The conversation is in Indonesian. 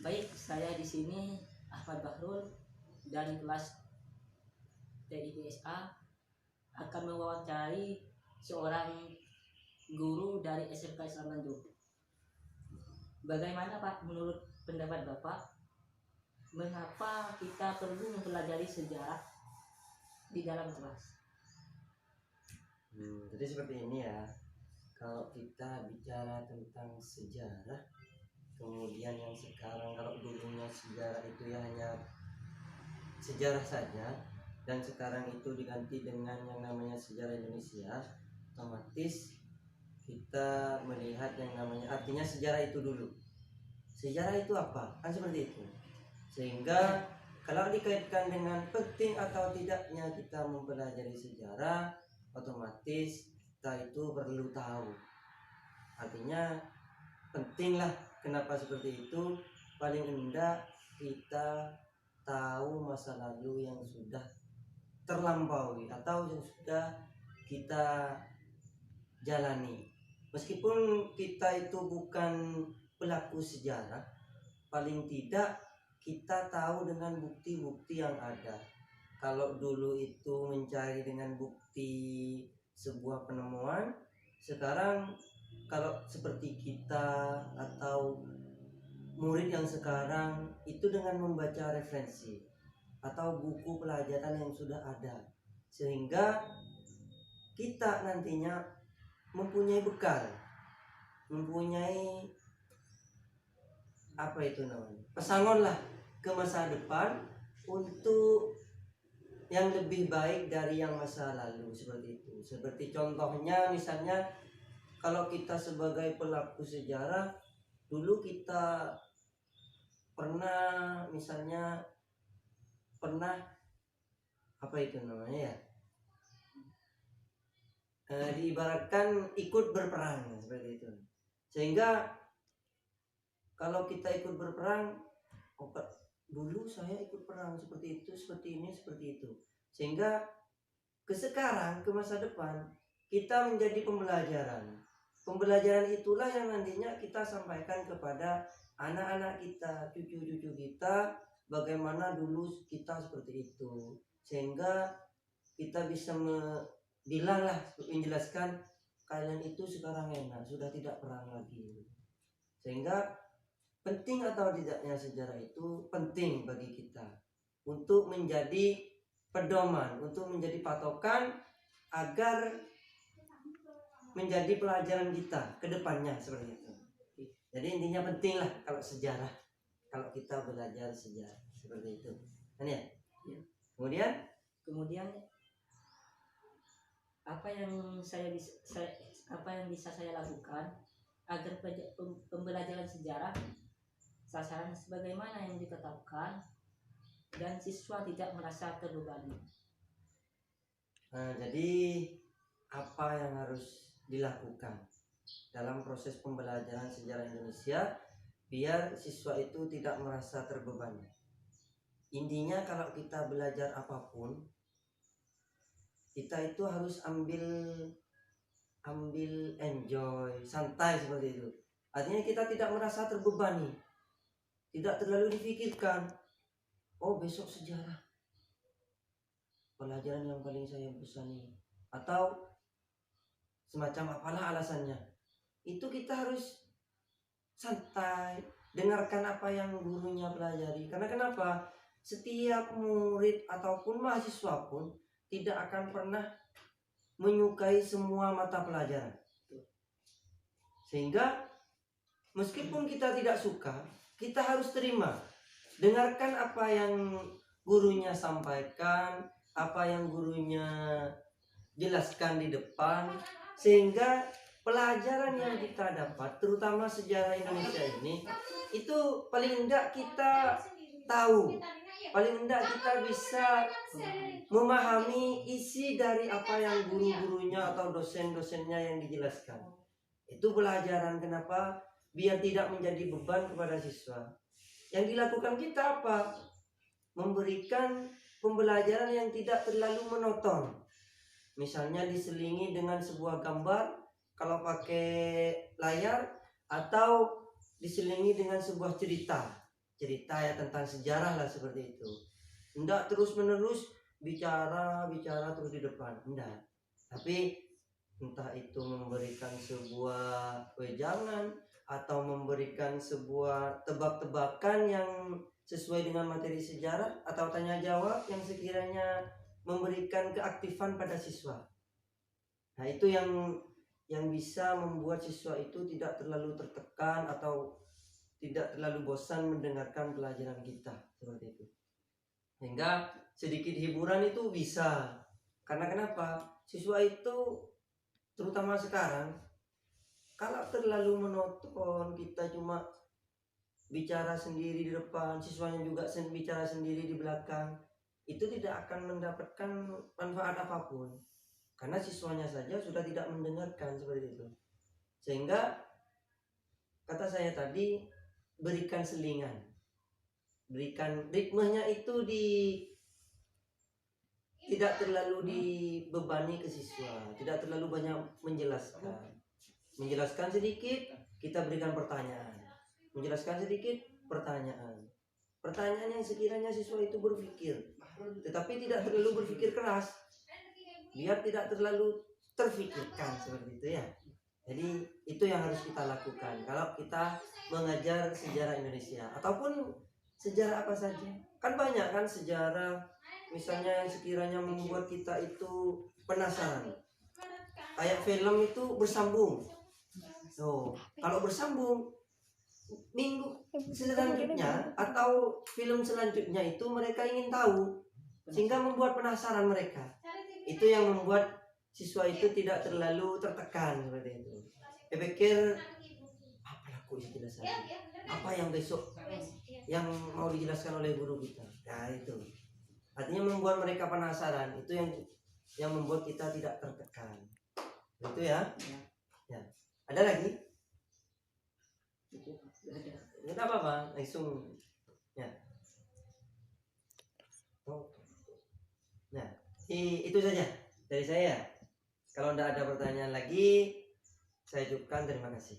Baik, saya di sini Ahmad Bahrul dari kelas TIPSA akan mewawancarai seorang guru dari SMK Islam Tanjung. Bagaimana Pak menurut pendapat Bapak, mengapa kita perlu mempelajari sejarah di dalam kelas? Jadi seperti ini ya, kalau kita bicara tentang sejarah, kemudian yang sekarang, kalau dulunya sejarah itu ya hanya sejarah saja, dan sekarang itu diganti dengan yang namanya sejarah Indonesia, otomatis kita melihat yang namanya artinya sejarah itu dulu. Sejarah itu apa? Kan seperti itu. Sehingga kalau dikaitkan dengan penting atau tidaknya kita mempelajari sejarah, otomatis kita itu perlu tahu. Artinya pentinglah. Kenapa seperti itu? Paling enggak kita tahu masa lalu yang sudah terlampaui atau yang sudah kita jalani. Meskipun kita itu bukan pelaku sejarah, paling tidak kita tahu dengan bukti-bukti yang ada. Kalau dulu itu mencari dengan bukti sebuah penemuan, sekarang kalau seperti kita atau murid yang sekarang itu dengan membaca referensi atau buku pelajaran yang sudah ada, sehingga kita nantinya mempunyai bekal, mempunyai apa itu namanya, pesangon lah ke masa depan untuk yang lebih baik dari yang masa lalu. Seperti itu. Seperti contohnya misalnya kalau kita sebagai pelaku sejarah, dulu kita pernah misalnya apa itu namanya ya, diibaratkan ikut berperang seperti itu. Sehingga kalau kita ikut berperang, dulu saya ikut perang seperti itu, seperti ini, seperti itu. Sehingga ke sekarang, ke masa depan, kita menjadi pembelajaran. Pembelajaran itulah yang nantinya kita sampaikan kepada anak-anak kita, cucu-cucu kita, bagaimana dulu kita seperti itu. Sehingga kita bisa bilanglah, menjelaskan kalian itu sekarang enak, sudah tidak perang lagi. Sehingga penting atau tidaknya sejarah itu penting bagi kita untuk menjadi pedoman, untuk menjadi patokan agar menjadi pelajaran kita ke depannya seperti itu. Jadi intinya penting lah kalau sejarah, kalau kita belajar sejarah seperti itu. Kan ya? Kemudian apa yang bisa saya lakukan agar pembelajaran sejarah sasaran sebagaimana yang ditetapkan dan siswa tidak merasa terbebani. Jadi apa yang harus dilakukan dalam proses pembelajaran sejarah Indonesia biar siswa itu tidak merasa terbebani? Intinya kalau kita belajar apapun, kita itu harus ambil enjoy, santai seperti itu. Artinya kita tidak merasa terbebani, tidak terlalu dipikirkan, oh besok sejarah, pelajaran yang paling saya bosan, atau semacam apalah alasannya. Itu kita harus santai, dengarkan apa yang gurunya pelajari. Karena kenapa? Setiap murid ataupun mahasiswa pun tidak akan pernah menyukai semua mata pelajaran. Sehingga meskipun kita tidak suka, kita harus terima. Dengarkan apa yang gurunya sampaikan, apa yang gurunya jelaskan di depan, sehingga pelajaran yang kita dapat, terutama sejarah Indonesia ini, itu paling enggak kita tahu, paling enggak kita bisa memahami isi dari apa yang guru-gurunya atau dosen-dosennya yang dijelaskan. Itu pelajaran. Kenapa? Biar tidak menjadi beban kepada siswa. Yang dilakukan kita apa? Memberikan pembelajaran yang tidak terlalu monoton. Misalnya diselingi dengan sebuah gambar kalau pakai layar, atau diselingi dengan sebuah cerita. cerita ya tentang sejarah lah seperti itu. Enggak terus menerus bicara terus di depan, enggak. Tapi entah itu memberikan sebuah wejangan atau memberikan sebuah tebak-tebakan yang sesuai dengan materi sejarah atau tanya jawab yang sekiranya memberikan keaktifan pada siswa. Nah, itu yang bisa membuat siswa itu tidak terlalu tertekan atau tidak terlalu bosan mendengarkan pelajaran kita seperti itu. Sehingga sedikit hiburan itu bisa. Karena kenapa? Siswa itu terutama sekarang kalau terlalu monoton, kita cuma bicara sendiri di depan, siswanya juga bicara sendiri di belakang, itu tidak akan mendapatkan manfaat apapun. Karena siswanya saja sudah tidak mendengarkan seperti itu. Sehingga kata saya tadi, berikan selingan, berikan ritmenya itu tidak terlalu dibebani ke siswa, tidak terlalu banyak menjelaskan sedikit, kita berikan pertanyaan, menjelaskan sedikit, pertanyaan yang sekiranya siswa itu berpikir, tetapi tidak terlalu berpikir keras, biar tidak terlalu terfikirkan seperti itu ya. Jadi itu yang harus kita lakukan kalau kita mengajar sejarah Indonesia ataupun sejarah apa saja. Kan banyak kan sejarah misalnya yang sekiranya membuat kita itu penasaran. Kayak film itu bersambung. So, kalau bersambung minggu selanjutnya atau film selanjutnya itu mereka ingin tahu sehingga membuat penasaran mereka. Itu yang membuat siswa itu tidak terlalu tertekan seperti itu. Dia pikir apa aku penjelasan, apa yang besok yang mau dijelaskan oleh guru kita. Nah itu artinya membuat mereka penasaran. Itu yang membuat kita tidak tertekan. Itu ya. Ya. Ada lagi? Tidak apa-apa, langsung. Ya. Nah, itu saja dari saya. Kalau tidak ada pertanyaan lagi, saya ucapkan terima kasih.